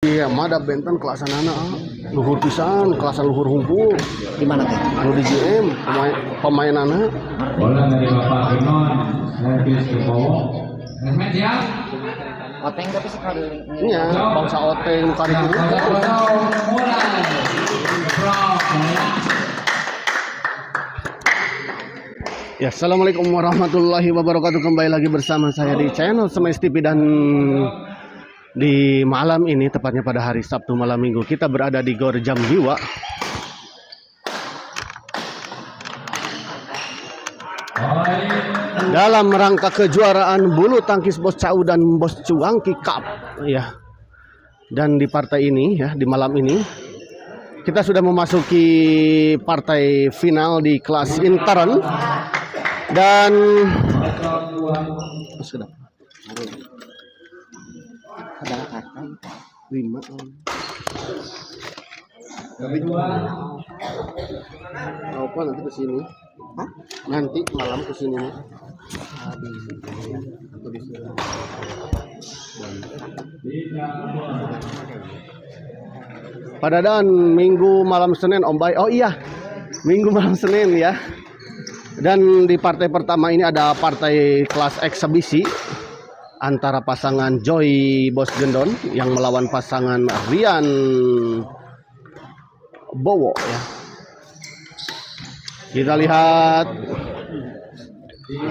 Iya, mada benten kelasan anak luhur pisan, kelasan luhur hungkul. Di mana teh? Anu di GM pemain anak. Bola dari Bapak Imon, servis ke Bowo. Mehmet ya. Oteng tapi sekali. Iya, bangsa oteng kari itu. Mulai. Ya, assalamualaikum warahmatullahi wabarakatuh. Kembali lagi bersama saya di channel Semes TV, dan di malam ini, tepatnya pada hari Sabtu malam minggu, kita berada di Gor Jamjiwa. Dalam rangka kejuaraan bulu tangkis Bos Cau dan Bos Cuangki Cup, ya. Dan di partai ini, ya, di malam ini kita sudah memasuki partai final di kelas intern. Dan Ada kata 5 apa nanti ke sini? Nanti malam ke sini nih. Pada dan minggu malam Senin Om Bay. Oh iya, minggu malam Senin ya. Dan di partai pertama ini ada partai kelas eksebisi antara pasangan Joy Bos Gendon yang melawan pasangan Rian Bowo, ya. Kita lihat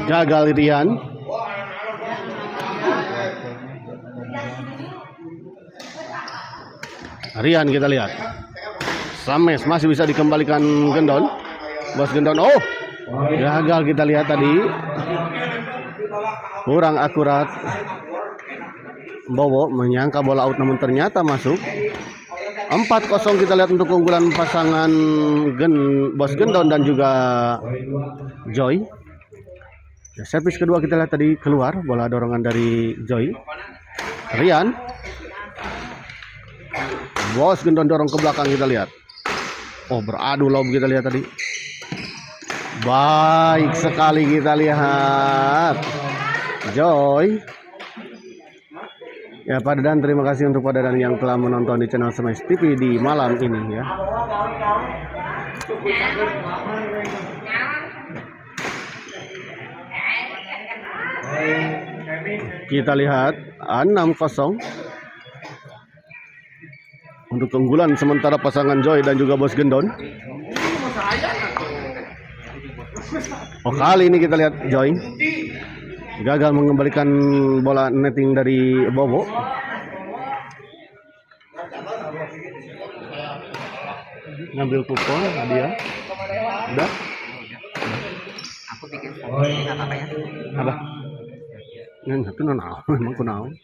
gagal Rian. Rian kita lihat. Sames masih bisa dikembalikan Gendon. Bos Gendon. Oh, gagal kita lihat tadi. Kurang akurat. Bowo menyangka bola out namun ternyata masuk. 4-0 kita lihat untuk keunggulan pasangan Bos Gendon dan juga Joy. Ya, servis kedua kita lihat tadi keluar, bola dorongan dari Joy. Rian. Bos Gendon dorong ke belakang kita lihat. Oh, beradu lob kita lihat tadi. Baik sekali kita lihat. Joy. Ya, Pak Dadan, terima kasih untuk Pak Dadan yang telah menonton di channel Semes TV di malam ini, ya. Kita lihat 6-0 untuk keunggulan sementara pasangan Joy dan juga Bos Gendon. Oh, kali ini kita lihat Joy gagal mengembalikan bola netting dari Bobo. Ngambil kupon dia. Udah. Aku bikin enggak apa-apa ya. Apa? Itu emang kunaon.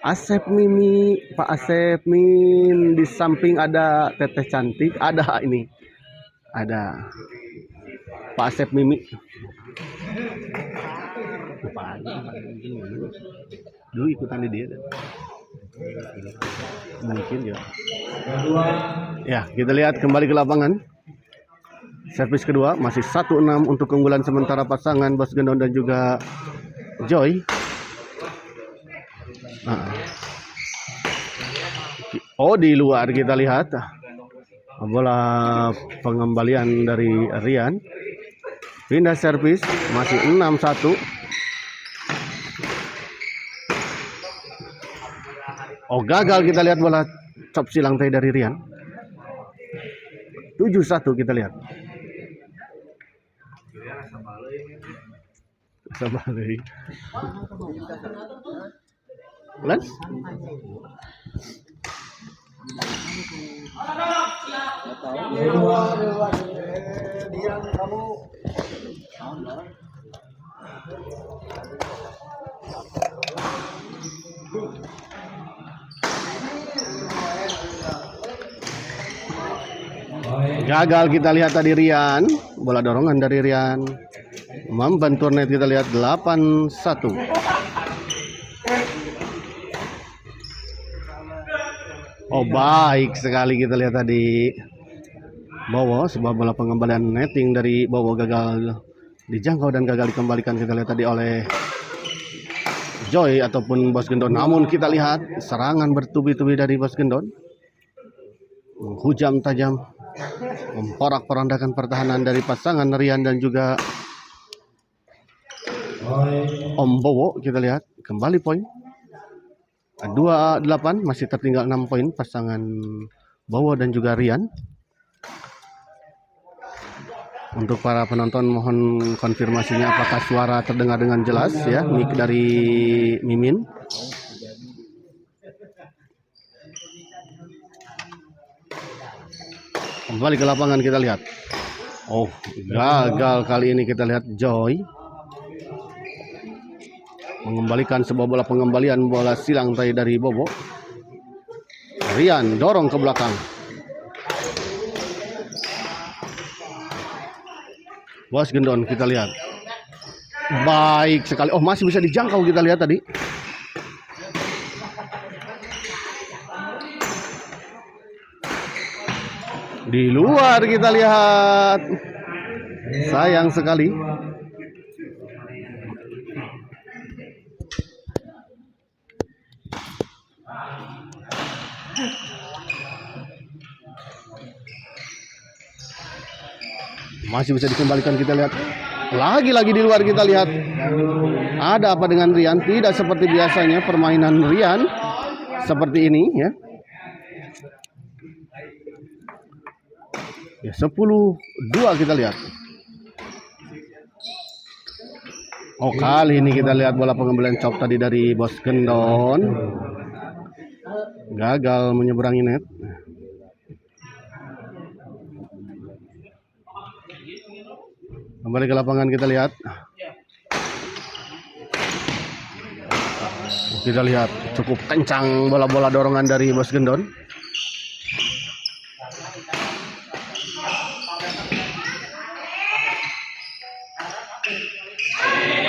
Asep Mimi, Pak Asep Min, di samping ada Teteh Cantik, ada ini. Ada Pak Asep Mimi. Dulu ikutan di dia. Mungkin ya. Ya, kita lihat kembali ke lapangan. Servis kedua masih 1-6 untuk keunggulan sementara pasangan Bos Gendon dan juga Joy. Oh, di luar kita lihat bola pengembalian dari Rian. Pindah servis masih 6-1. Oh, gagal kita lihat bola chop silang teh dari Rian. 7-1 kita lihat. Sabari. Lan? Gagal kita lihat tadi Rian, bola dorongan dari Rian. Membantu net kita lihat 8-1. Oh, baik sekali kita lihat tadi. Bowo, sebuah bola pengembalian netting dari Bowo gagal dijangkau dan gagal dikembalikan kita lihat tadi oleh Joy ataupun Bos Gendon. Namun kita lihat serangan bertubi-tubi dari Bos Gendon. Hujam tajam, memporak-porandakan pertahanan dari pasangan Rian dan juga Om Bowo. Kita lihat kembali poin 28, masih tertinggal 6 poin pasangan Bowo dan juga Rian. Untuk para penonton mohon konfirmasinya apakah suara terdengar dengan jelas ya, mic dari Mimin. Kembali ke lapangan kita lihat. Oh, gagal kali ini kita lihat Joy mengembalikan sebuah bola pengembalian bola silang tadi dari Bobo. Rian dorong ke belakang. Bos Gendon kita lihat. Baik sekali. Oh, masih bisa dijangkau kita lihat tadi. Di luar kita lihat. Sayang sekali. Masih bisa dikembalikan kita lihat. Lagi-lagi di luar kita lihat. Ada apa dengan Rian? Tidak seperti biasanya permainan Rian seperti ini ya. Ya, 10-2 kita lihat. Oh, kali ini kita lihat bola pengembalian chop tadi dari Bos Gendon. Gagal menyeberangi net. Kembali ke lapangan kita lihat. Kita lihat cukup kencang bola-bola dorongan dari Bos Gendon.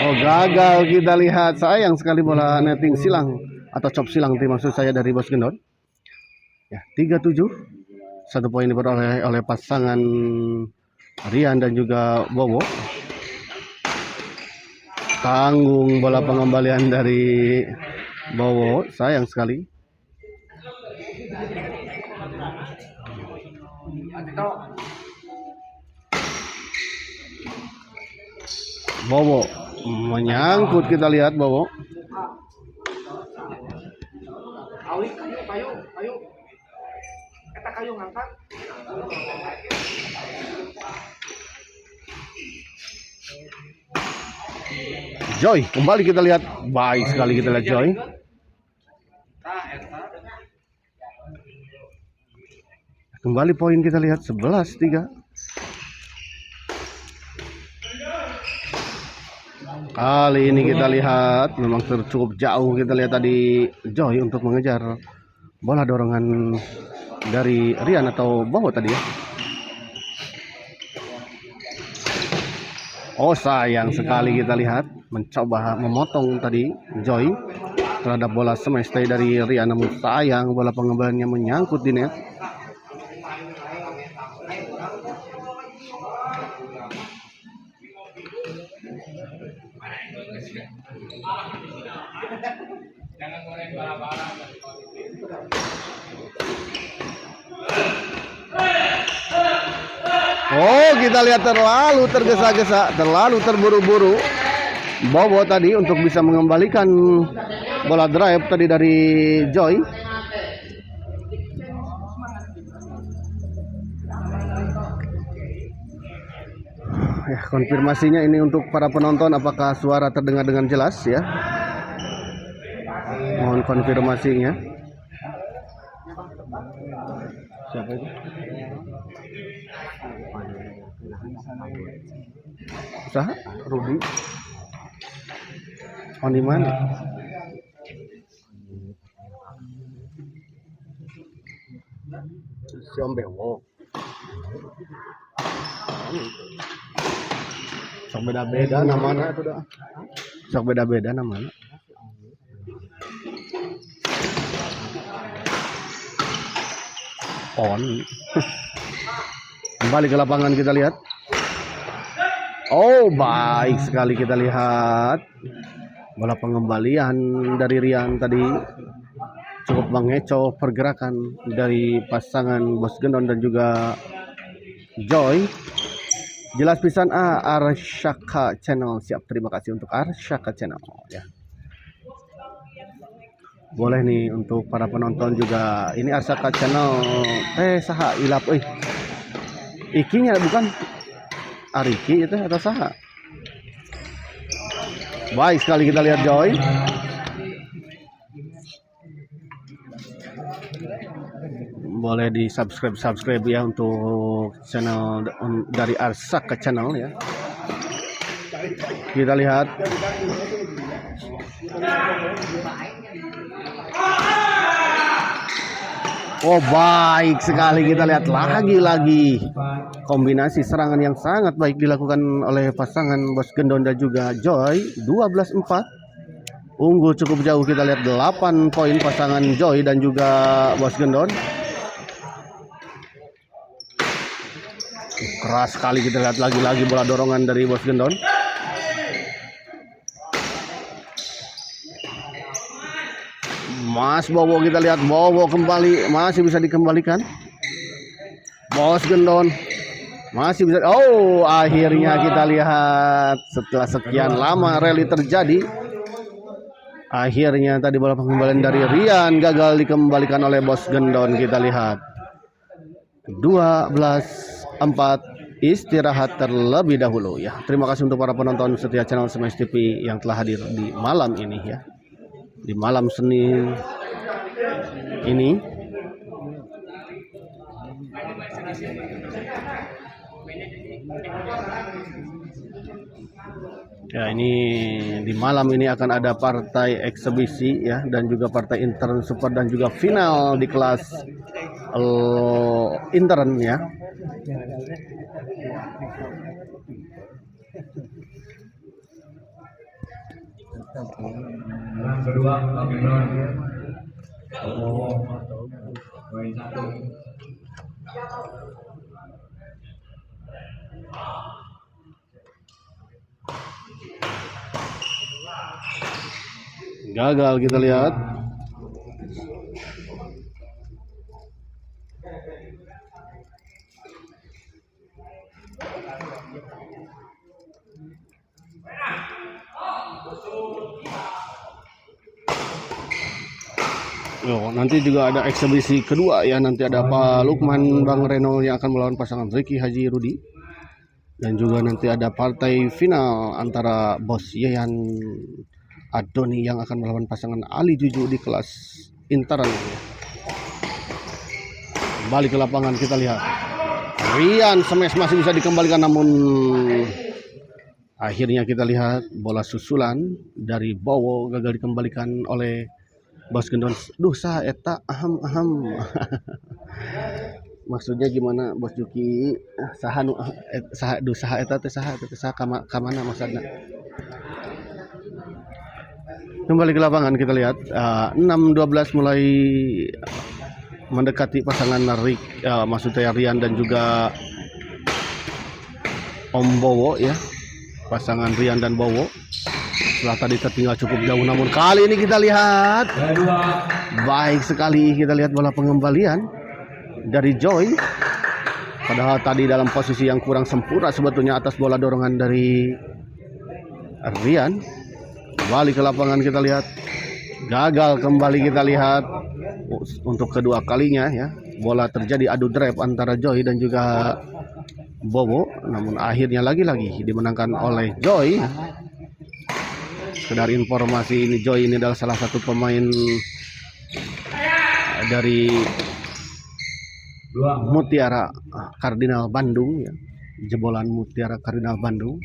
Oh, gagal kita lihat. Sayang sekali bola netting silang atau chop silang maksud saya dari Bos Gendon. Ya, 37. 1 poin diperoleh oleh pasangan Rian dan juga Bowo. Tanggung bola pengembalian dari Bowo, sayang sekali. Bowo menyangkut kita lihat Bowo. Ayo. Kita kayu ngangkat. Joy, kembali kita lihat. Baik sekali kita lihat Joy. Kembali poin kita lihat 11-3. Kali ini kita lihat memang cukup jauh kita lihat tadi Joy untuk mengejar bola dorongan dari Rian atau Bowo tadi ya. Oh, sayang sekali kita lihat mencoba memotong tadi Joy terhadap bola smash dari Rian, namun sayang bola pengembaliannya menyangkut di net. Oh, kita lihat terlalu tergesa-gesa, terlalu terburu-buru Bowo tadi untuk bisa mengembalikan bola drive tadi dari Joy. Ya, konfirmasinya ini untuk para penonton apakah suara terdengar dengan jelas ya. Mohon konfirmasinya. Siapa itu? Usaha Rudi. Oh, di mana? Si Om Bewo. Sok beda-beda namanya itu dah. Sok beda-beda namanya. On. Kembali ke lapangan kita lihat. Oh, baik sekali kita lihat. Bola pengembalian dari Rian tadi cukup mengecoh pergerakan dari pasangan Bos Gendon dan juga Joy. Jelas pisan Arsyaka Channel siap. Terima kasih untuk Arsyaka Channel ya. Boleh nih untuk para penonton juga. Ini Arsyaka Channel saha ilap ikinya bukan Ariki itu atau saha. Baik sekali kita lihat Joy. Boleh di subscribe ya untuk channel dari Arsyaka Channel ya. Kita lihat. Oh baik sekali kita lihat lagi kombinasi serangan yang sangat baik dilakukan oleh pasangan Bos Gendon dan juga Joy. 12-4 unggul cukup jauh. Kita lihat 8 poin pasangan Joy dan juga Bos Gendon. Keras sekali kita lihat lagi bola dorongan dari Bos Gendon. Mas Bowo kita lihat Bowo kembali masih bisa dikembalikan. Bos Gendon masih bisa. Oh akhirnya kita lihat setelah sekian lama rally terjadi. Akhirnya tadi bola pengembalian dari Rian gagal dikembalikan oleh Bos Gendon. Kita lihat 12-4 istirahat terlebih dahulu ya. Terima kasih untuk para penonton setia channel Smash TV yang telah hadir di malam ini ya. Di malam Senin ini. Ya ini di malam ini akan ada partai eksebisi ya dan juga partai intern super dan juga final di kelas intern ya. Yang kedua Babinon poin 1. Gagal kita lihat. Nanti juga ada eksebisi kedua ya. Nanti ada Pak Lukman Bang Reno yang akan melawan pasangan Ricky Haji Rudi. Dan juga nanti ada partai final antara Bos Yayan Adoni yang akan melawan pasangan Ali Juju di kelas intern. Balik ke lapangan kita lihat. Rian smash masih bisa dikembalikan namun akhirnya kita lihat bola susulan dari Bowo gagal dikembalikan oleh Bos Gendon. Duh sah eta aham. Maksudnya gimana Bos Juki? Saha eta teh saha ka mana maksudna? Kembali ke lapangan kita lihat 6-12 mulai mendekati pasangan maksudnya Rian dan juga Om Bowo ya. Pasangan Rian dan Bowo. Setelah tadi tertinggal cukup jauh namun kali ini kita lihat baik sekali kita lihat bola pengembalian dari Joy. Padahal tadi dalam posisi yang kurang sempurna sebetulnya atas bola dorongan dari Rian. Balik ke lapangan kita lihat gagal kembali kita lihat untuk kedua kalinya ya. Bola terjadi adu drive antara Joy dan juga Bowo namun akhirnya lagi-lagi dimenangkan oleh Joy. Sekedar informasi ini Joy ini adalah salah satu pemain dari Mutiara Kardinal Bandung ya. Jebolan Mutiara Kardinal Bandung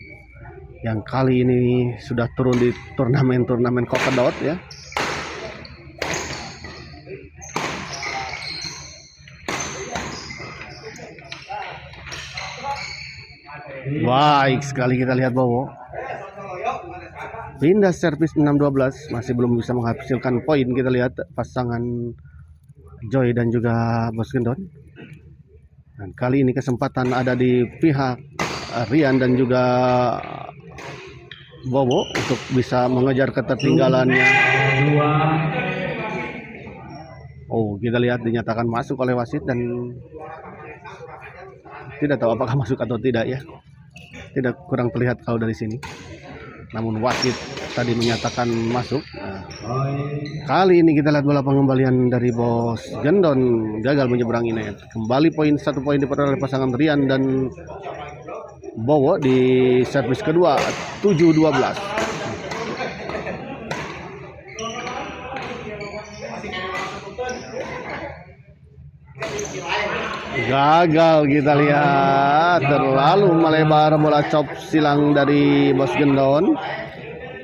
yang kali ini sudah turun di turnamen Kokedot ya. Baik sekali kita lihat Bowo. Pindah servis 6-12 masih belum bisa menghasilkan poin. Kita lihat pasangan Joy dan juga Bos Gendon. Dan kali ini kesempatan ada di pihak Rian dan juga Bowo untuk bisa mengejar ketertinggalannya. Oh, kita lihat dinyatakan masuk oleh wasit dan tidak tahu apakah masuk atau tidak ya. Tidak, kurang terlihat kalau dari sini. Namun wasit tadi menyatakan masuk. Nah, kali ini kita lihat bola pengembalian dari Bos Gendon gagal menyeberangi net. Kembali satu poin diperoleh oleh pasangan Rian dan Bowo di servis kedua 7-12. Gagal kita lihat, terlalu melebar bola chop silang dari Bos Gendon,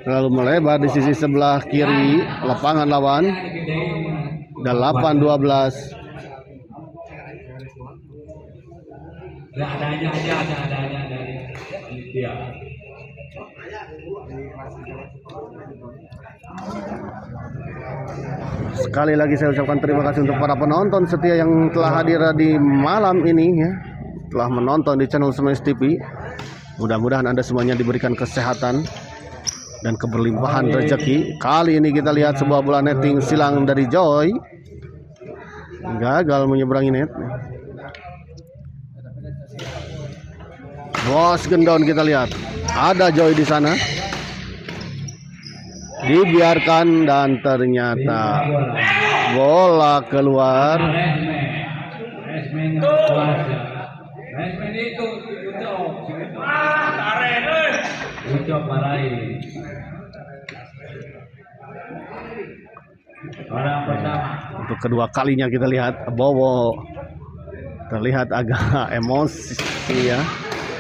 terlalu melebar di sisi sebelah kiri lapangan lawan. 8-12. Sekali lagi saya ucapkan terima kasih untuk para penonton setia yang telah hadir di malam ini ya, telah menonton di channel Smash TV. Mudah-mudahan Anda semuanya diberikan kesehatan dan keberlimpahan rezeki. Kali ini kita lihat sebuah bola netting silang dari Joy, gagal menyeberangi net. Bos Gendon kita lihat, ada Joy di sana. Dibiarkan dan ternyata bola keluar. Untuk kedua kalinya kita lihat Bowo terlihat agak emosi ya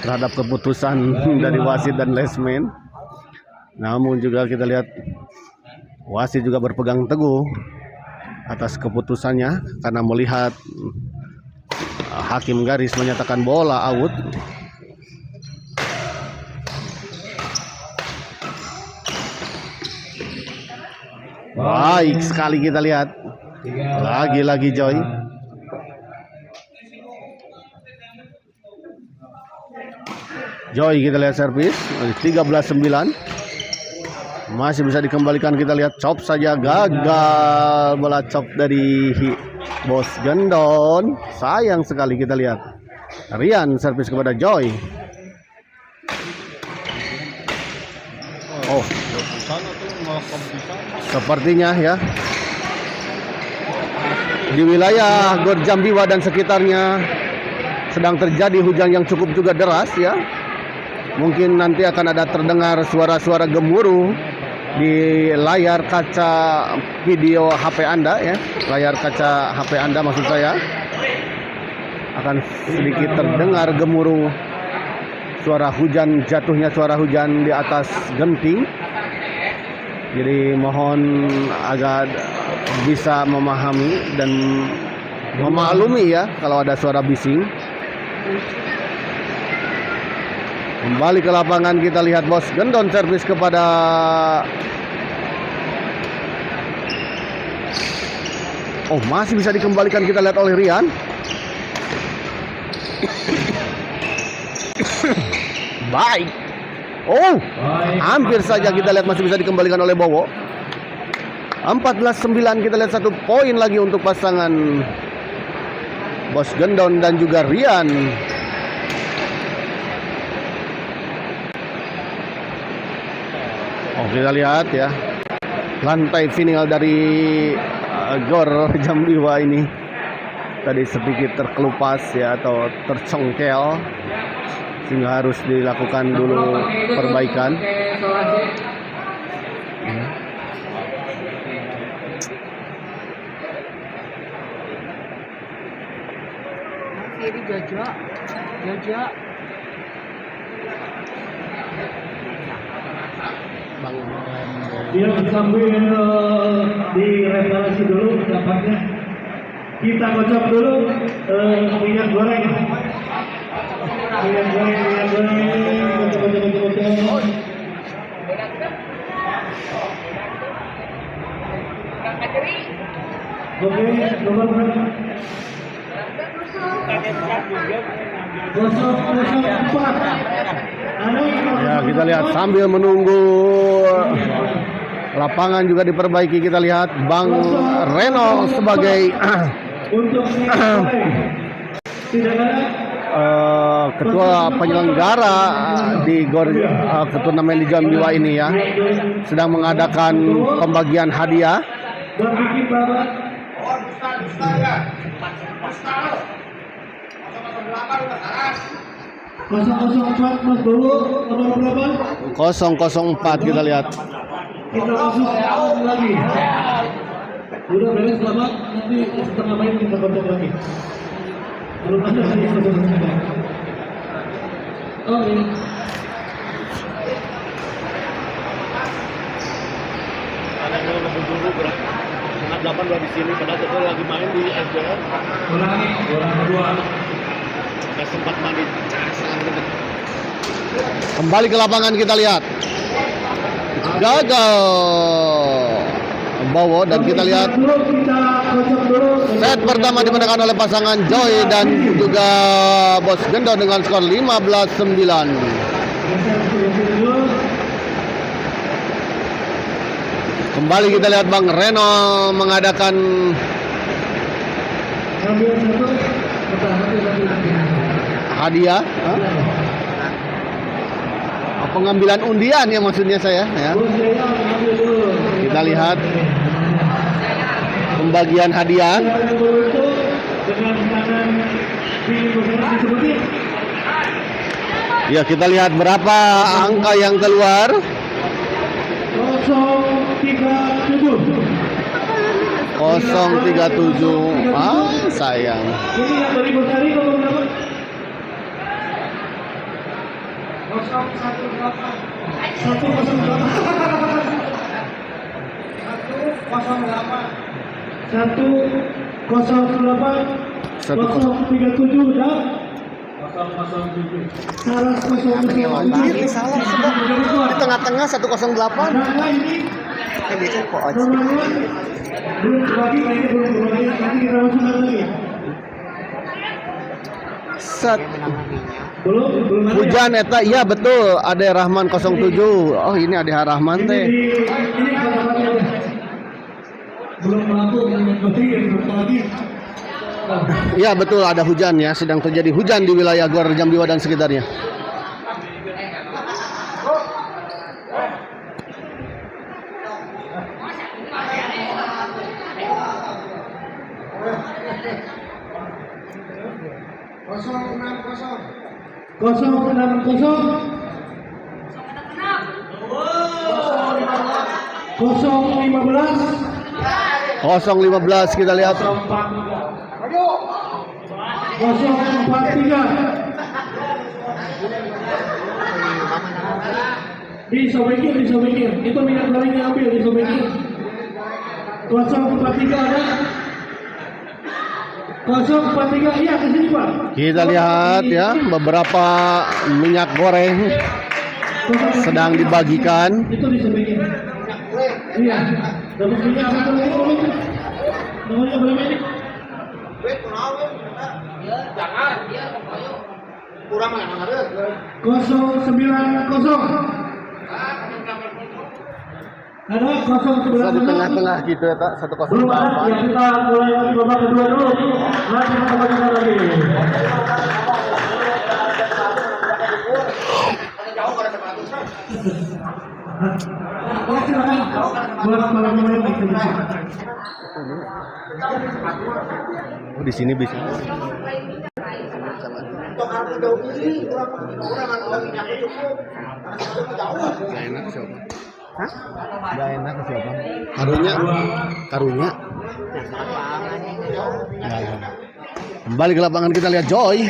terhadap keputusan dari wasit dan linesman. Namun juga kita lihat wasit juga berpegang teguh atas keputusannya karena melihat hakim garis menyatakan bola out. Baik sekali kita lihat. Lagi-lagi Joy. Joy kita lihat servis 13-9. Masih bisa dikembalikan, kita lihat chop saja gagal bola chop dari Bos Gendon. Sayang sekali kita lihat. Rian servis kepada Joy. Oh, sepertinya ya di wilayah Gor Jambiwa dan sekitarnya sedang terjadi hujan yang cukup juga deras ya. Mungkin nanti akan ada terdengar suara-suara gemuruh di layar kaca video HP Anda ya. Layar kaca HP Anda maksud saya. Akan sedikit terdengar gemuruh suara hujan, jatuhnya suara hujan di atas genting. Jadi mohon agak bisa memahami dan memaklumi ya kalau ada suara bising. Kembali ke lapangan kita lihat Bos Gendon servis kepada oh masih bisa dikembalikan, kita lihat oleh Rian. Baik. Oh, hampir saja kita lihat masih bisa dikembalikan oleh Bowo. 14-9 kita lihat 1 poin lagi untuk pasangan Bos Gendon dan juga Rian. Oh, kita lihat ya lantai final dari Gor Jambiwa ini tadi sedikit terkelupas ya atau tercongkel sehingga harus dilakukan dulu perbaikan. Kiri Jojo. Dia sambil direparasi dulu dapatnya. Kita kocok dulu minyak goreng. Minyak goreng. Kocok. Oke, nomor berapa? Gosok 4. Ya, kita lihat sambil menunggu lapangan juga diperbaiki, kita lihat Bang Reno sebagai ketua penyelenggara di turnamen Liga Jambiwa ini ya, sedang mengadakan pembagian hadiah. Mas Bowo, nomor berapa? 004 kita lihat. Kita langsung lagi. Udah beres selamat, nanti setengah main kita baca lagi. Belum ada lagi sebenarnya. Oh ini. Ada yang lebih dulu setengah 8 di sini, padahal kita lagi main di SJR. Ulangi, orang kedua. Nggak sempat mandi. Kembali ke lapangan kita lihat. Gagal. Bowo dan kita lihat set pertama dimenangkan oleh pasangan Joy dan juga Bos Gendon dengan skor 15-9. Kembali kita lihat Bang Reno mengadakan hadiah. Pengambilan undian ya maksudnya saya ya. Kita lihat pembagian hadiah. Ya, kita lihat berapa angka yang keluar. 037. Sayang. Ini yang dari Bosari nomor berapa? 108 dan 007. Salah di tengah-tengah 108. Nah, ini Biasanya kok belum lagi, nanti kita masuk lagi. Set. Belum ada. Hujan eta, iya betul. Ade Rahman 07. Oh, ini Ade Rahman teh. Ini kata-katanya belum mampu yang lagi. Iya betul, ada hujan ya, sedang terjadi hujan di wilayah Gor Jambiwa dan sekitarnya. Kosong 015 kita lihat. 043. Disobekin. Itu minyak gorengnya ambil, disobekin. 043 ada. 043, iya kesini Pak. Kita lihat ya, beberapa minyak goreng sedang dibagikan. Itu disobekin. Iya. Dapat minyak satu lagi. Nomornya berapa ini? Kurang mana ada? 090. Ada 090. Di tengah-tengah gitu ya, tak? Belum ada, ya kita mulai lagi babak kedua dulu. Nanti kita bagikan lagi. Silakan buat para pemain eksebisi. Oh, di sini bisa. Gak enak siapa? Hah? Gak enak siapa? Karunya. Kembali ke lapangan kita lihat Joy.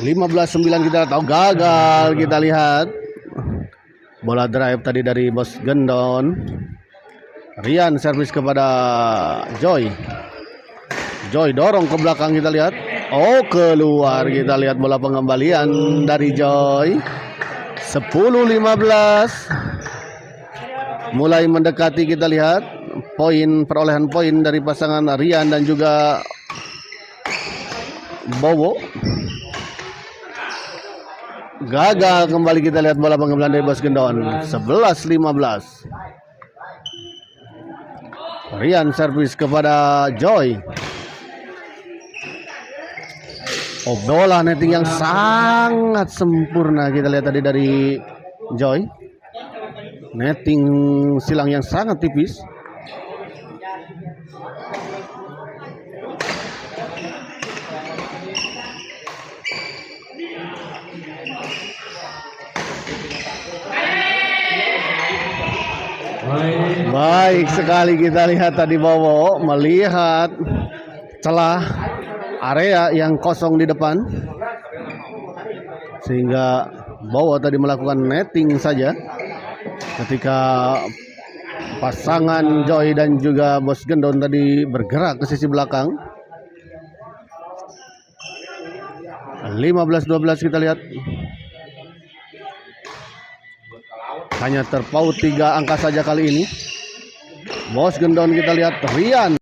15-9 kita tahu gagal, kita lihat bola drive tadi dari Bos Gendon. Rian servis kepada Joy. Joy dorong ke belakang, kita lihat. Oh, keluar, kita lihat bola pengembalian dari Joy. 10-15. Mulai mendekati, kita lihat perolehan poin dari pasangan Rian dan juga Bowo. gagal kembali. Kita lihat bola pengambilan dari Bos Gendon. 11-15. Rian servis kepada Joy. Oh, bola netting yang sangat sempurna kita lihat tadi dari Joy. Netting silang yang sangat tipis. Baik sekali kita lihat tadi Bowo melihat celah area yang kosong di depan, sehingga Bowo tadi melakukan netting saja ketika pasangan Joy dan juga Bos Gendon tadi bergerak ke sisi belakang. 15-12 kita lihat. Hanya terpaut 3 angka saja kali ini. Bos Gendon kita lihat Rian.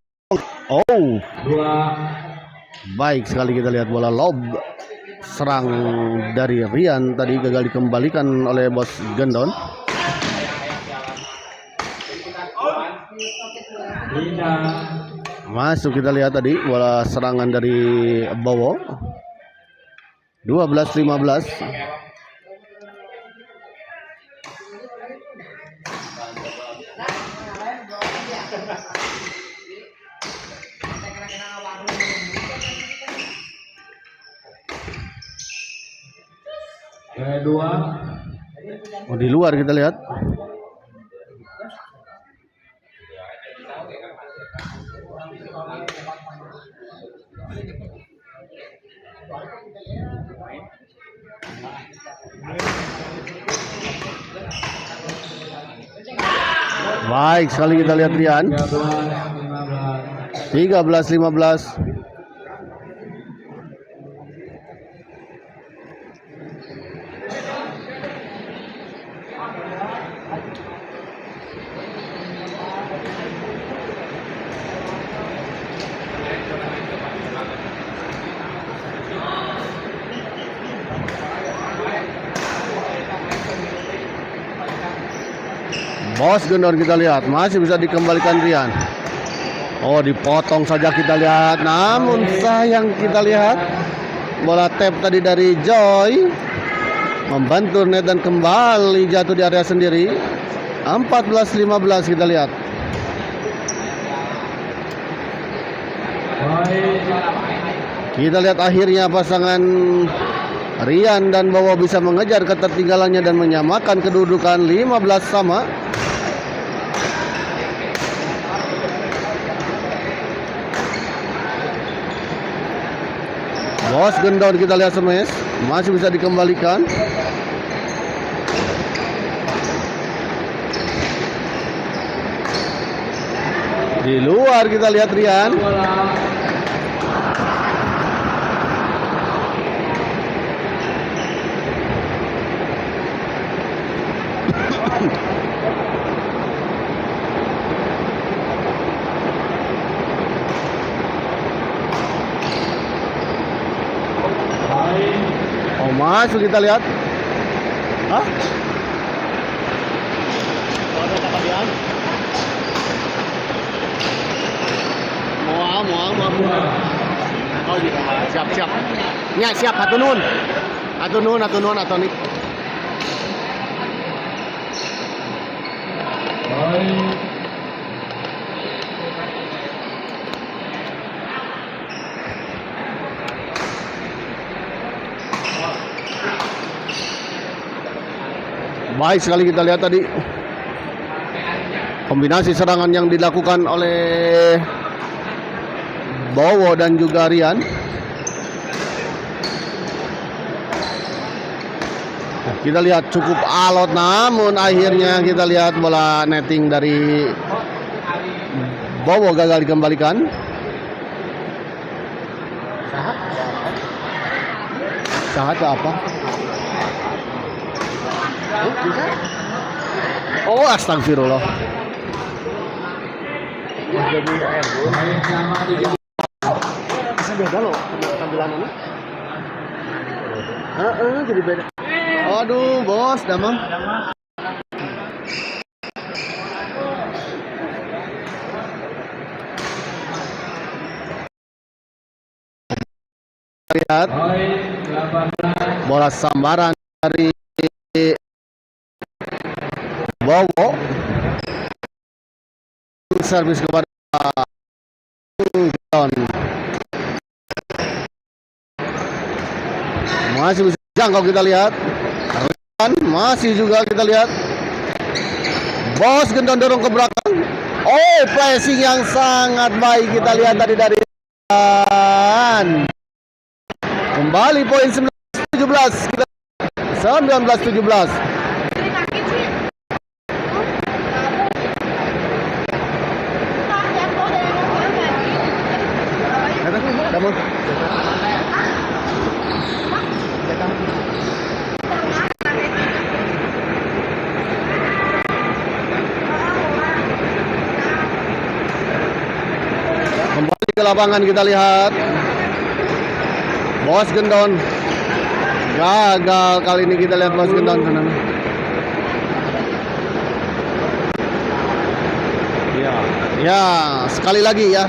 Oh, baik sekali kita lihat bola lob serang dari Rian tadi gagal dikembalikan oleh Bos Gendon. Masuk kita lihat tadi bola serangan dari Bowo. 12-15. Kedua. Oh, di luar kita lihat. Baik sekali kita lihat Rian. 13-15. Bos Gendon kita lihat masih bisa dikembalikan Rian. Oh, dipotong saja kita lihat. Namun sayang kita lihat bola tap tadi dari Joy membantu net dan kembali jatuh di area sendiri. 14-15 kita lihat. Kita lihat akhirnya pasangan Rian dan Bowo bisa mengejar ketertinggalannya dan menyamakan kedudukan 15 sama. Bos Gendon kita lihat smash masih bisa dikembalikan. Di luar kita lihat Rian. Oh, masuk kita lihat. Hah? Mau. Oh, gitu. Siap. Ya, siap hatunun. Atonik. Baik sekali kita lihat tadi kombinasi serangan yang dilakukan oleh Bowo dan juga Rian. Kita lihat cukup alot, namun akhirnya kita lihat bola netting dari Bowo gagal dikembalikan. Sahat apa? Oh, astagfirullah. Jadi beda loh tampilannya. Jadi beda. Aduh, bos, damang. Lihat Poin 18. bola sambaran dari Bowo. Servis kepada John. Masih bisa jangkau kita lihat. Masih juga kita lihat. Bos Gendon dorong ke belakang. Oh, pressing yang sangat baik kita lihat tadi dari kembali poin 19-17 kita 19-17. Kamu kembali ke lapangan kita lihat. Bos Gendon gagal kali ini kita lihat Bos Gendon sana. Ya, sekali lagi ya.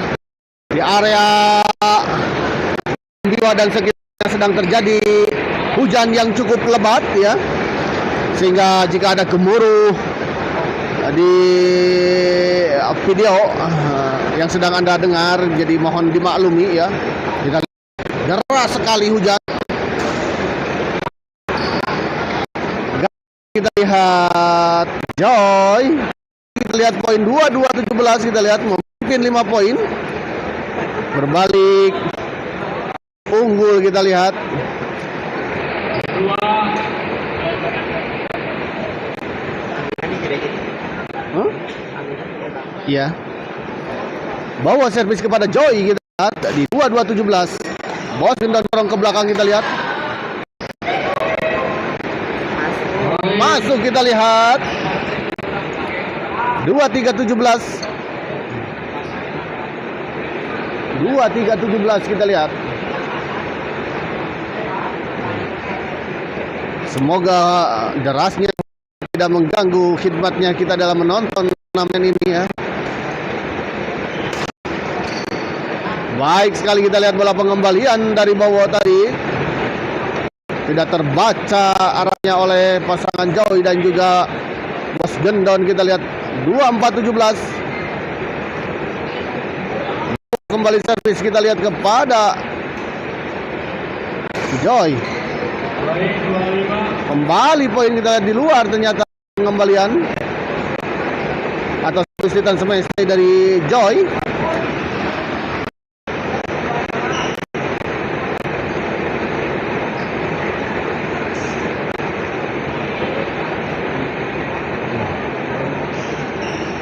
Di area Biwa dan sekitarnya sedang terjadi hujan yang cukup lebat ya. Sehingga jika ada gemuruh di video yang sedang Anda dengar, jadi mohon dimaklumi ya. Kita deras sekali hujan. Kita lihat Joy. Kita lihat poin 22-17, kita lihat mungkin 5 poin. Berbalik unggul kita lihat. Iya. Bawa servis kepada Joy kita lihat di 22-17. Bos Gendon dorong ke belakang kita lihat. Masuk kita lihat. 23-17. 23-17 kita lihat. Semoga derasnya tidak mengganggu khidmatnya kita dalam menonton turnamen ini ya. Baik sekali kita lihat bola pengembalian dari Bowo tadi. Tidak terbaca arahnya oleh pasangan Joy dan juga Bos Gendon. Kita lihat 24-17. Kembali servis kita lihat kepada Joy. Kembali poin kita lihat di luar ternyata pengembalian atas kesulitan semesta dari Joy.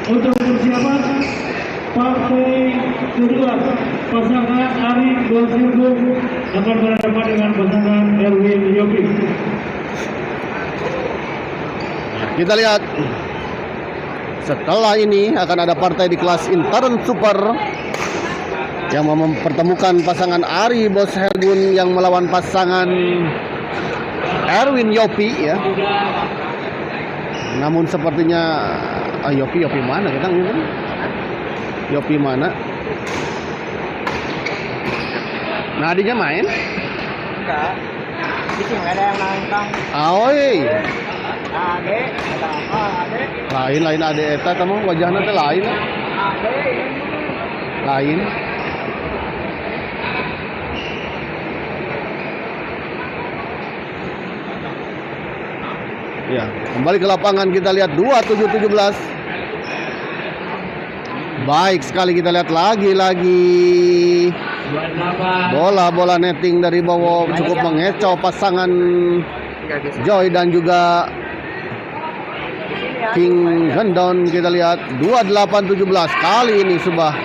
Untuk persiapan partai kedua, pasangan Ari Bosirgung akan berhadapan dengan pasangan Erwin Yopi. Kita lihat setelah ini akan ada partai di kelas intern super yang mempertemukan pasangan Ari Bos Hergun yang melawan pasangan Erwin Yopi ya. Namun sepertinya Yopi mana kita ngomong? Yopi mana? Nadinya main? Enggak. Di sini nggak ada yang nantang. Oi. Ade, ada apa? Ade. Lain ade eta kamu wajahnya teh lain. Lain. Ya, kembali ke lapangan kita lihat 27-17. Baik sekali kita lihat lagi bola netting dari Bowo cukup mengecoh pasangan Joy dan juga King Gendon. Kita lihat 28-17. Kali ini sebuah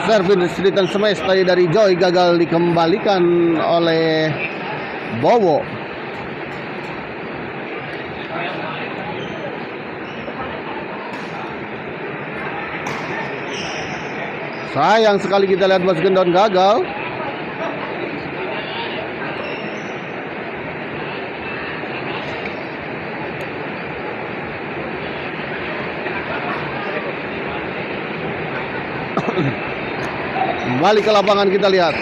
servis Sultan semesta dari Joy gagal dikembalikan oleh Bowo. Sayang sekali kita lihat Bos Gendon gagal. Kembali ke lapangan kita lihat.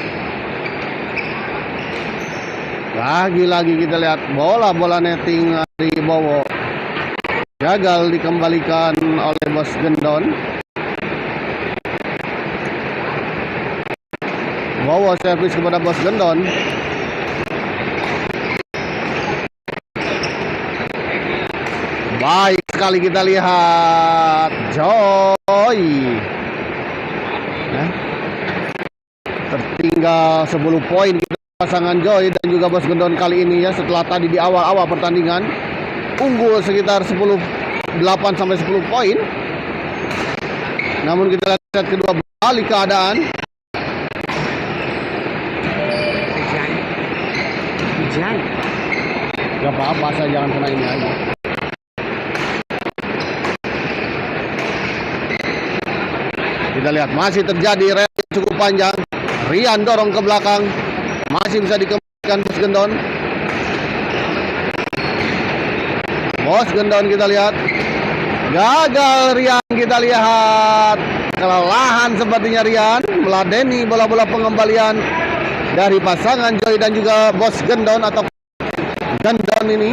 Lagi-lagi kita lihat bola netting dari Bowo. Gagal dikembalikan oleh Bos Gendon. Bowo servis kepada Bos Gendon. Baik sekali kita lihat Joy. Tertinggal 10 poin kita pasangan Joy dan juga Bos Gendon kali ini ya, setelah tadi di awal-awal pertandingan unggul sekitar 8 sampai 10 poin. Namun kita lihat set kedua balik keadaan. Hujan. Gak apa-apa, saya jangan kena ini aja. Kita lihat masih terjadi rally cukup panjang. Rian dorong ke belakang. Masih bisa dikembalikan Bos Gendon. Bos Gendon kita lihat. Gagal Rian kita lihat. Kelelahan sepertinya Rian. Meladeni bola-bola pengembalian dari pasangan Joy dan juga Bos Gendon atau Gendon ini.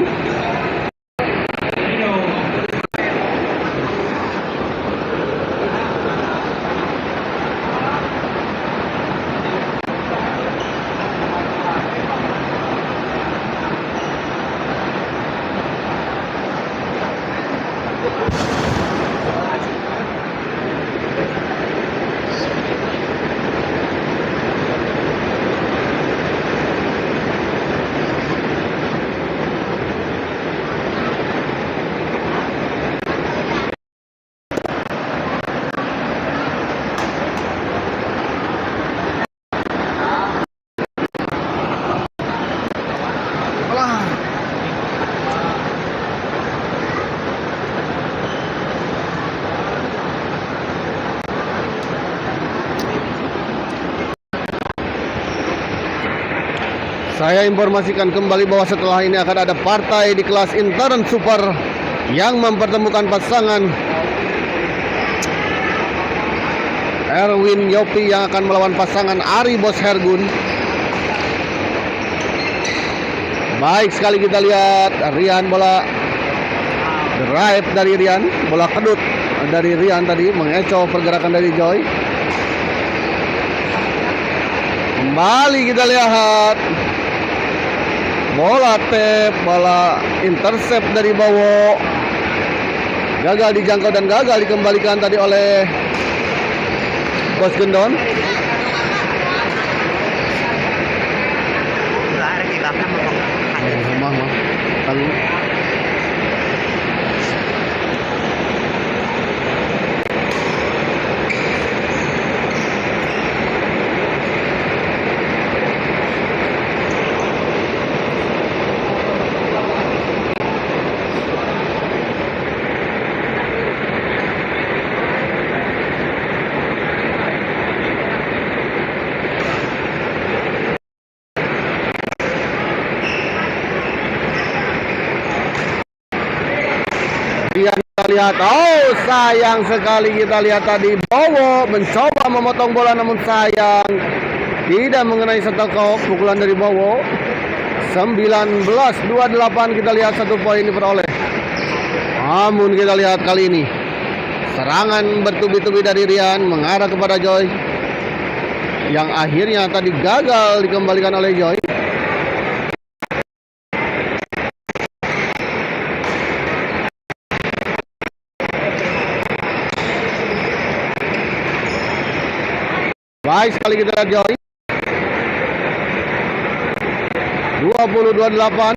Saya informasikan kembali bahwa setelah ini akan ada partai di kelas intern super yang mempertemukan pasangan Erwin Yopi yang akan melawan pasangan Ari Bos Hergun. Baik sekali kita lihat Rian, bola drive dari Rian, bola kedut dari Rian tadi mengecoh pergerakan dari Joy. Kembali kita lihat bola tap, bola intercept dari Bowo. Gagal dijangkau dan gagal dikembalikan tadi oleh Bos Gendon. Kita lihat, oh sayang sekali kita lihat tadi Bowo mencoba memotong bola namun sayang tidak mengenai setelkop. Pukulan dari Bowo. 19-28 kita lihat 1 poin diperoleh. Namun kita lihat kali ini serangan bertubi-tubi dari Rian mengarah kepada Joy yang akhirnya tadi gagal dikembalikan oleh Joy. Baik sekali kita lihat Joy. 20-28.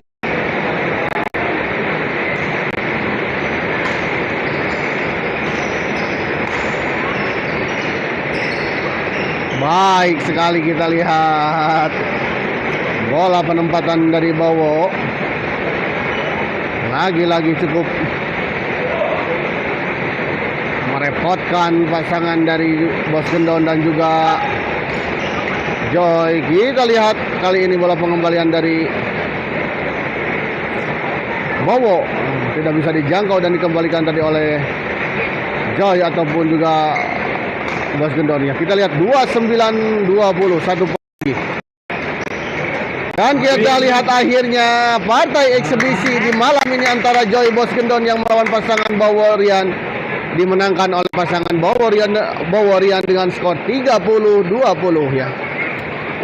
Baik sekali kita lihat bola penempatan dari Bowo. Lagi-lagi cukup merepotkan pasangan dari Bos Gendon dan juga Joy. Kita lihat kali ini bola pengembalian dari Bowo tidak bisa dijangkau dan dikembalikan tadi oleh Joy ataupun juga Bos Gendon ya. Kita lihat 29-20 satu lagi. Dan kita lihat akhirnya partai eksebisi di malam ini antara Joy Bos Gendon yang melawan pasangan Baworian dimenangkan oleh pasangan Baworian dengan skor 30-20 ya.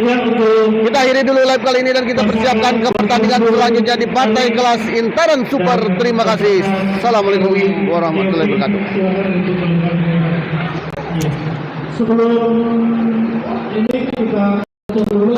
Kita akhiri dulu live kali ini dan kita persiapkan ke pertandingan selanjutnya di partai kelas Intaran Super. Terima kasih. Assalamualaikum warahmatullahi wabarakatuh. Sebelum ini kita dulu